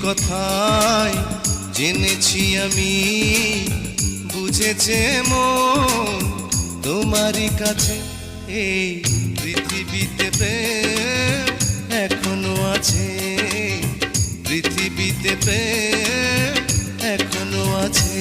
কথায় জেনেছি আমি, বুঝেছে মন তোমারই কাছে। এই পৃথিবীতে প্রেম এখনো আছে, পৃথিবীতে প্রেম এখনো আছে।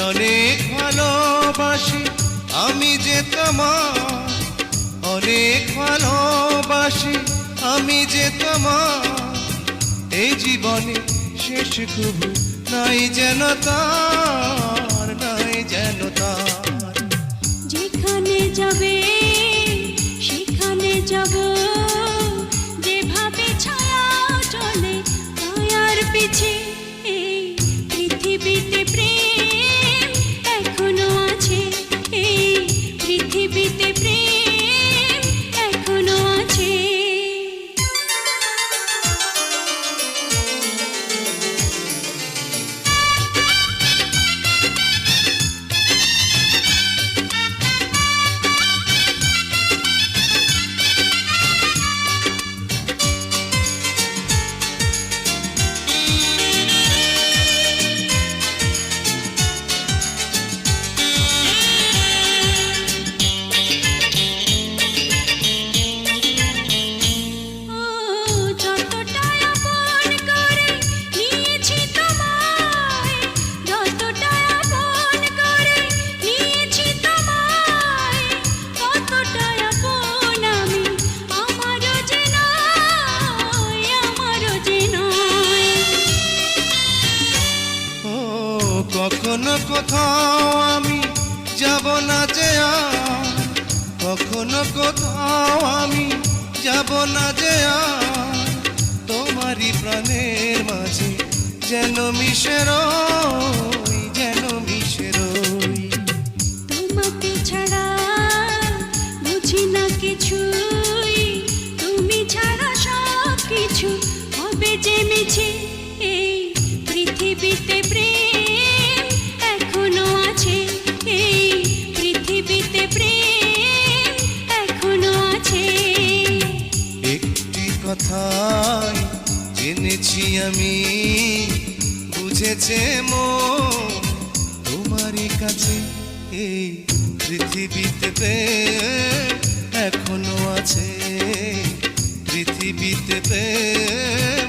অনেক ভালোবাসি আমি যে তোমার, অনেক ভালোবাসি আমি যে তোমার। এই জীবনে শেষ কবু নাই যেন তার, নাই যেন তার। যেখানে যাবে সেখানে যাব, যেভাবে ছায়া চলে ছায়ার পিছে। এই পৃথিবীতে প্রেম এখনো আছে, এই পৃথিবীতে প্রেম এখনো আছে। কখনো কোথাও আমি যাব না যে আর, কখনো কোথাও আমি যাব না যে আর। তোমারই প্রাণের মাঝে যেন মিশে রই, যেন মিশে রই। তোমাকে ছাড়া বুঝি না কিছুই, তুমি ছাড়া সব কিছু হবে যে মিছে। এই পৃথিবীতে প্রেম এখনো আছে, এই পৃথিবীতে প্রেম এখনো আছে। একটি কথাই জেনেছি আমি, বুঝেছে মন তোমারই কাছে। এই পৃথিবীতে প্রেম এখনো আছে, পৃথিবীতে প্রেম